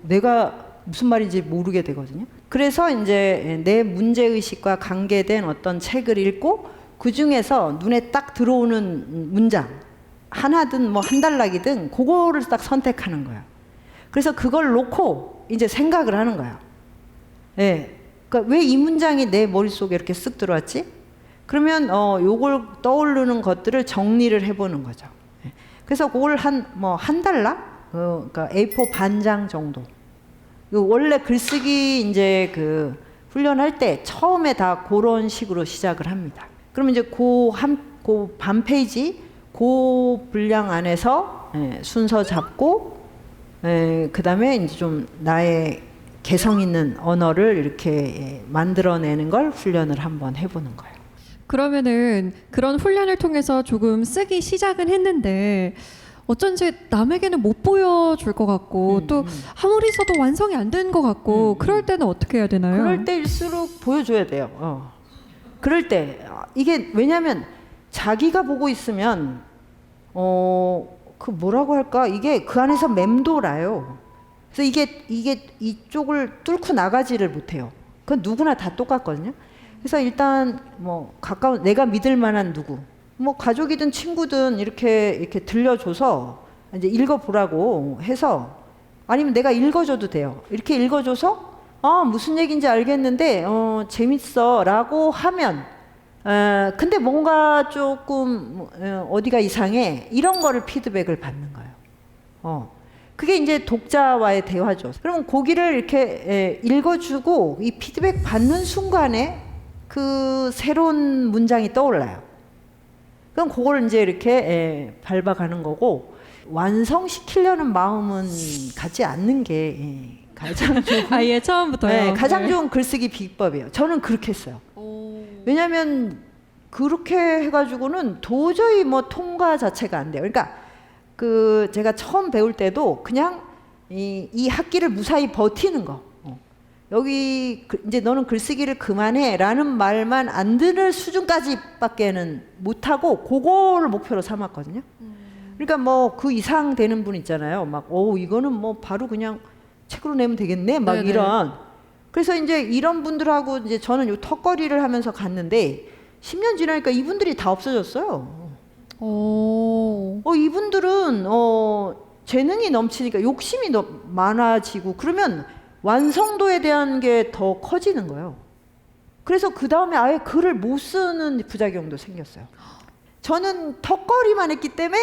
내가 무슨 말인지 모르게 되거든요. 그래서 이제 내 문제의식과 관계된 어떤 책을 읽고, 그 중에서 눈에 딱 들어오는 문장, 하나든 뭐 한 단락이든 그거를 딱 선택하는 거예요. 그래서 그걸 놓고 이제 생각을 하는 거예요. 그러니까 왜 이 문장이 내 머릿속에 이렇게 쓱 들어왔지? 그러면 요걸 떠오르는 것들을 정리를 해보는 거죠. 그래서 그걸 한 단락, 그러니까 A4 반장 정도. 원래 글쓰기 이제 훈련할 때 처음에 다 그런 식으로 시작을 합니다. 그러면 이제 그 반 페이지, 그 분량 안에서 순서 잡고, 그 다음에 이제 좀 나의 개성 있는 언어를 이렇게 만들어내는 걸 훈련을 한번 해보는 거예요. 그러면은 그런 훈련을 통해서 조금 쓰기 시작은 했는데, 어쩐지 남에게는 못 보여줄 것 같고, 또 아무리 써도 완성이 안 된 것 같고, 그럴 때는 어떻게 해야 되나요? 그럴 때일수록 보여줘야 돼요. 그럴 때 이게 왜냐면 자기가 보고 있으면 그 뭐라고 할까, 이게 그 안에서 맴돌아요. 그래서 이게 이쪽을 뚫고 나가지를 못해요. 그건 누구나 다 똑같거든요. 그래서 일단 뭐 가까운 내가 믿을 만한 누구, 뭐 가족이든 친구든 이렇게 들려줘서 이제 읽어보라고 해서, 아니면 내가 읽어줘도 돼요. 이렇게 읽어줘서 무슨 얘기인지 알겠는데 재밌어 라고 하면, 근데 뭔가 조금 어디가 이상해, 이런 거를 피드백을 받는 거예요. 그게 이제 독자와의 대화죠. 그럼 거기를 이렇게 읽어주고 이 피드백 받는 순간에 그 새로운 문장이 떠올라요. 그럼 그걸 이제 이렇게 밟아가는 거고, 완성시키려는 마음은 갖지 않는 게 가장 좋은, 아예 처음부터요. 가장 좋은 글쓰기 비법이에요. 저는 그렇게 했어요. 왜냐하면 그렇게 해가지고는 도저히 뭐 통과 자체가 안 돼요. 그러니까 제가 처음 배울 때도 그냥 이 학기를 무사히 버티는 거. 여기 이제 너는 글쓰기를 그만해라는 말만 안 들을 수준까지밖에는 못하고 그거를 목표로 삼았거든요. 그러니까 뭐 그 이상 되는 분 있잖아요. 막 이거는 뭐 바로 그냥 책으로 내면 되겠네. 막 네네. 이런. 그래서 이제 이런 분들하고 이제 저는 요 턱걸이를 하면서 갔는데 10년 지나니까 이분들이 다 없어졌어요. 이분들은 재능이 넘치니까 욕심이 많아지고 그러면 완성도에 대한 게 더 커지는 거예요. 그래서 그 다음에 아예 글을 못 쓰는 부작용도 생겼어요. 저는 턱걸이만 했기 때문에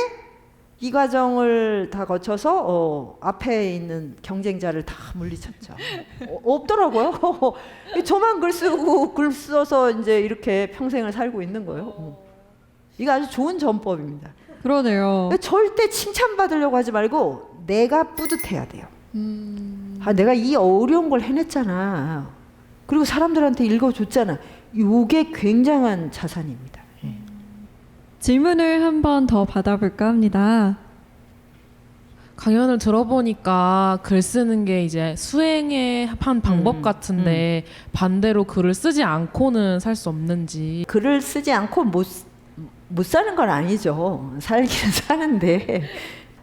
이 과정을 다 거쳐서 앞에 있는 경쟁자를 다 물리쳤죠. 없더라고요. 저만 글 쓰고 글 써서 이제 이렇게 평생을 살고 있는 거예요. 이거 아주 좋은 전법입니다. 그러네요. 절대 칭찬받으려고 하지 말고 내가 뿌듯해야 돼요. 내가 이 어려운 걸 해냈잖아. 그리고 사람들한테 읽어줬잖아. 이게 굉장한 자산입니다. 질문을 한 번 더 받아볼까 합니다. 강연을 들어보니까 글 쓰는 게 이제 수행의 한 방법 같은데 반대로 글을 쓰지 않고는 살 수 없는지. 글을 쓰지 않고 못 사는 건 아니죠. 살기는 사는데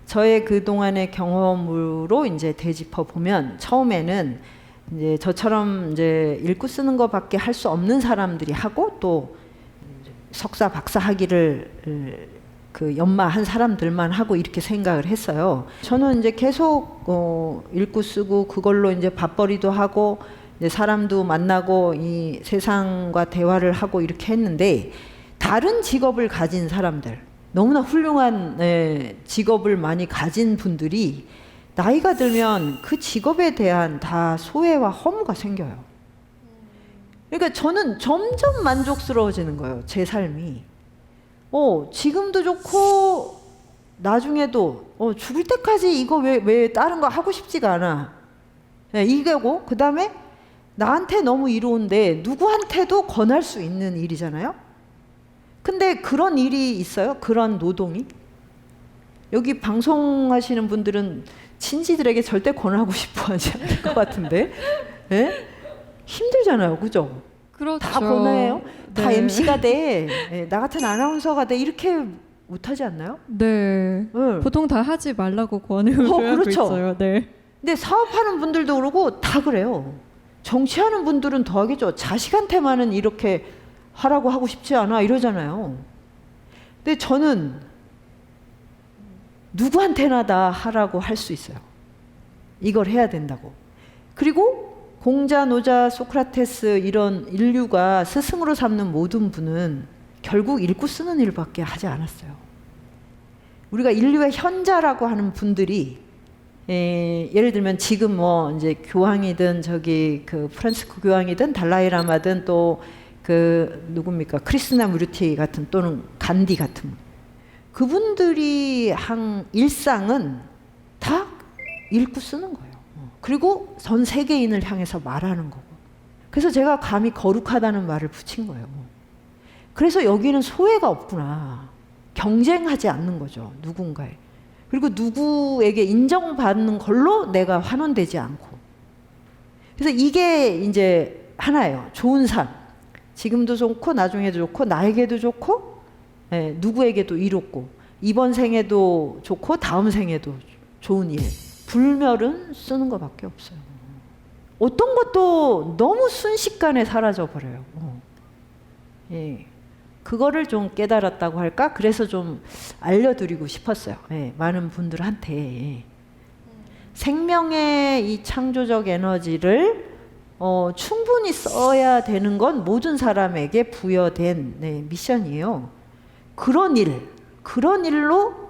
저의 그동안의 경험으로 이제 되짚어 보면 처음에는 이제 저처럼 이제 읽고 쓰는 것밖에 할 수 없는 사람들이 하고 또 석사 박사 학위를 연마한 사람들만 하고 이렇게 생각을 했어요. 저는 이제 계속 읽고 쓰고 그걸로 이제 밥벌이도 하고 이제 사람도 만나고 이 세상과 대화를 하고 이렇게 했는데 다른 직업을 가진 사람들, 너무나 훌륭한 직업을 많이 가진 분들이 나이가 들면 그 직업에 대한 다 소외와 허무가 생겨요. 그러니까 저는 점점 만족스러워지는 거예요. 제 삶이. 지금도 좋고 나중에도 죽을 때까지 이거 왜 다른 거 하고 싶지가 않아. 이거고 그 다음에 나한테 너무 이로운데 누구한테도 권할 수 있는 일이잖아요. 근데 그런 일이 있어요? 그런 노동이? 여기 방송하시는 분들은 친지들에게 절대 권하고 싶어 하지 않을 것 같은데. 예? 힘들잖아요. 그죠? 그렇죠. 다 권해요. 다 네. MC가 돼. 나 같은 아나운서가 돼. 이렇게 못하지 않나요? 네. 네. 보통 다 하지 말라고 권유를 하고 그렇죠. 있어요. 네. 근데 사업하는 분들도 그러고 다 그래요. 정치하는 분들은 더 하겠죠. 자식한테만은 이렇게 하라고 하고 싶지 않아 이러잖아요. 근데 저는 누구한테나 다 하라고 할 수 있어요. 이걸 해야 된다고. 그리고 공자, 노자, 소크라테스 이런 인류가 스승으로 삼는 모든 분은 결국 읽고 쓰는 일밖에 하지 않았어요. 우리가 인류의 현자라고 하는 분들이 예를 들면 지금 뭐 이제 교황이든 그 프란시스코 교황이든 달라이라마든 또 누굽니까 크리스나 무르티 같은 또는 간디 같은 그분들이 한 일상은 다 읽고 쓰는 거예요. 그리고 전 세계인을 향해서 말하는 거고. 그래서 제가 감히 거룩하다는 말을 붙인 거예요. 그래서 여기는 소외가 없구나. 경쟁하지 않는 거죠. 누군가에. 그리고 누구에게 인정받는 걸로 내가 환원되지 않고. 그래서 이게 이제 하나예요. 좋은 삶. 지금도 좋고 나중에도 좋고 나에게도 좋고 누구에게도 이롭고 이번 생에도 좋고 다음 생에도 좋은 일. 불멸은 쓰는 것밖에 없어요. 어떤 것도 너무 순식간에 사라져 버려요. 그거를 좀 깨달았다고 할까? 그래서 좀 알려드리고 싶었어요. 많은 분들한테 생명의 이 창조적 에너지를 충분히 써야 되는 건 모든 사람에게 부여된 미션이에요. 그런 일로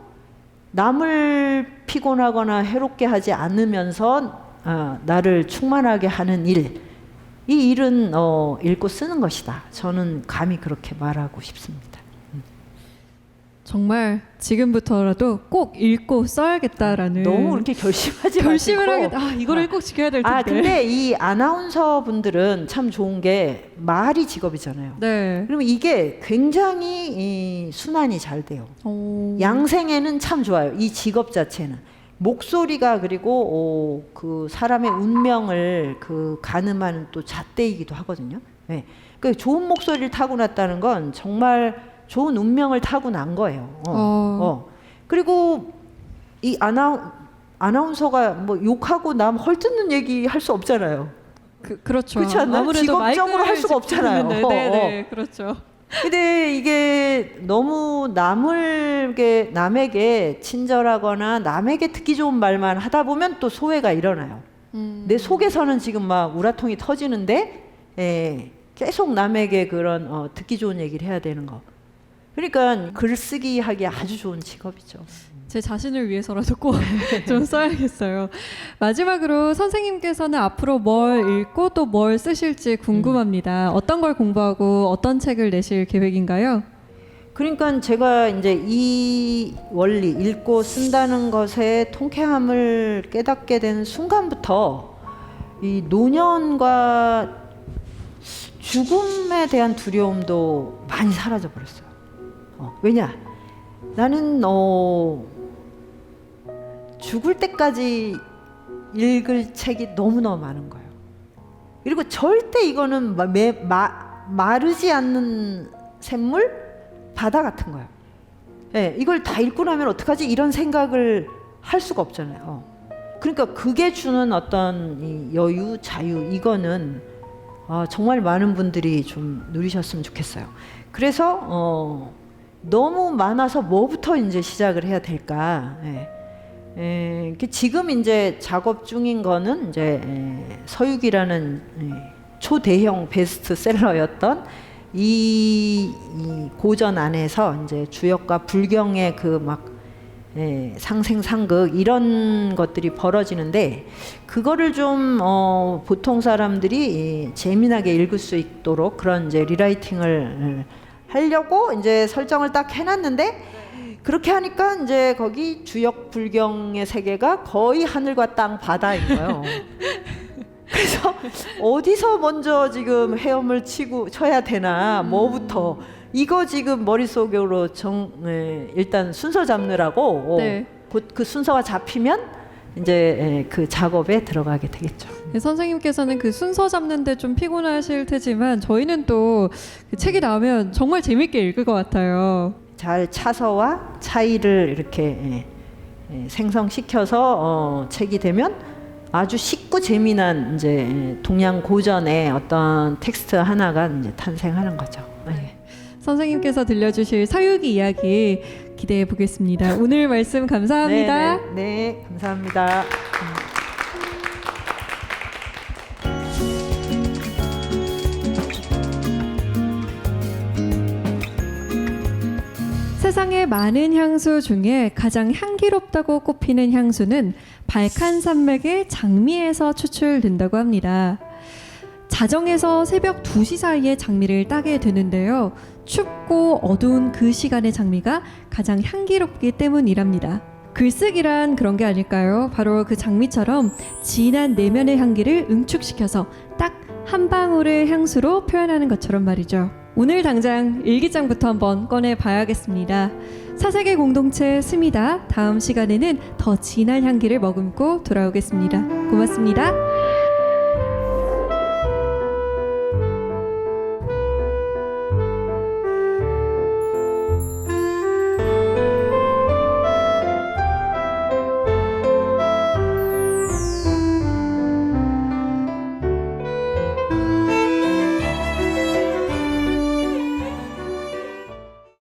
남을 피곤하거나 해롭게 하지 않으면서 나를 충만하게 하는 일, 이 일은 읽고 쓰는 것이다. 저는 감히 그렇게 말하고 싶습니다. 정말 지금부터라도 꼭 읽고 써야겠다라는 너무 그렇게 결심하지 결심을 마시고. 하겠다. 이거를 꼭 지켜야 될 텐데. 아 근데 이 아나운서 분들은 참 좋은 게 말이 직업이잖아요. 네. 그러면 이게 굉장히 이 순환이 잘 돼요. 오. 양생에는 참 좋아요. 이 직업 자체는 목소리가 그리고 그 사람의 운명을 그 가늠하는 또 잣대이기도 하거든요. 네. 그 좋은 목소리를 타고났다는 건 정말 좋은 운명을 타고난 거예요. 그리고 이 아나운서가 뭐 욕하고 남 헐뜯는 얘기 할 수 없잖아요. 그렇죠. 그렇지 않나요? 아무래도 직업적으로 할 수가 없잖아요. 네, 그렇죠. 근데 이게 너무 남에게 친절하거나 남에게 듣기 좋은 말만 하다 보면 또 소외가 일어나요. 내 속에서는 지금 막 우라통이 터지는데 계속 남에게 그런 듣기 좋은 얘기를 해야 되는 거. 그러니까 글쓰기 하기 아주 좋은 직업이죠. 제 자신을 위해서라도 꼭 좀 써야겠어요. 마지막으로 선생님께서는 앞으로 뭘 읽고 또 뭘 쓰실지 궁금합니다. 어떤 걸 공부하고 어떤 책을 내실 계획인가요? 그러니까 제가 이제 이 원리 읽고 쓴다는 것의 통쾌함을 깨닫게 된 순간부터 이 노년과 죽음에 대한 두려움도 많이 사라져 버렸어요. 왜냐? 나는 죽을 때까지 읽을 책이 너무너무 많은 거예요. 그리고 절대 이거는 마르지 않는 샘물? 바다 같은 거예요. 네, 이걸 다 읽고 나면 어떡하지? 이런 생각을 할 수가 없잖아요. 그러니까 그게 주는 어떤 이 여유, 자유, 이거는 정말 많은 분들이 좀 누리셨으면 좋겠어요. 그래서 너무 많아서 뭐부터 이제 시작을 해야 될까? 지금 이제 작업 중인 거는 이제 서유기라는 초대형 베스트셀러였던 이 고전 안에서 이제 주역과 불경의 그 막 상생상극 이런 것들이 벌어지는데 그거를 좀 보통 사람들이 재미나게 읽을 수 있도록 그런 이제 리라이팅을 하려고 이제 설정을 딱 해놨는데 그렇게 하니까 이제 거기 주역 불경의 세계가 거의 하늘과 땅 바다인 거예요. 그래서 어디서 먼저 지금 헤엄을 쳐야 되나 뭐부터 이거 지금 머릿속으로 일단 순서 잡느라고 곧 그 순서가 잡히면 이제 그 작업에 들어가게 되겠죠. 네, 선생님께서는 그 순서 잡는데 좀 피곤하실 테지만 저희는 또 그 책이 나오면 정말 재밌게 읽을 것 같아요. 잘 차서와 차이를 이렇게 생성시켜서 책이 되면 아주 쉽고 재미난 이제 동양 고전의 어떤 텍스트 하나가 이제 탄생하는 거죠. 네. 선생님께서 들려주실 서유기 이야기 기대해 보겠습니다. 오늘 말씀 감사합니다. 네, 감사합니다. 세상의 많은 향수 중에 가장 향기롭다고 꼽히는 향수는 발칸 산맥의 장미에서 추출된다고 합니다. 자정에서 새벽 2시 사이에 장미를 따게 되는데요. 춥고 어두운 그 시간의 장미가 가장 향기롭기 때문이랍니다. 글쓰기란 그런 게 아닐까요? 바로 그 장미처럼 진한 내면의 향기를 응축시켜서 딱 한 방울의 향수로 표현하는 것처럼 말이죠. 오늘 당장 일기장부터 한번 꺼내봐야겠습니다. 사색의 공동체 스미다. 다음 시간에는 더 진한 향기를 머금고 돌아오겠습니다. 고맙습니다.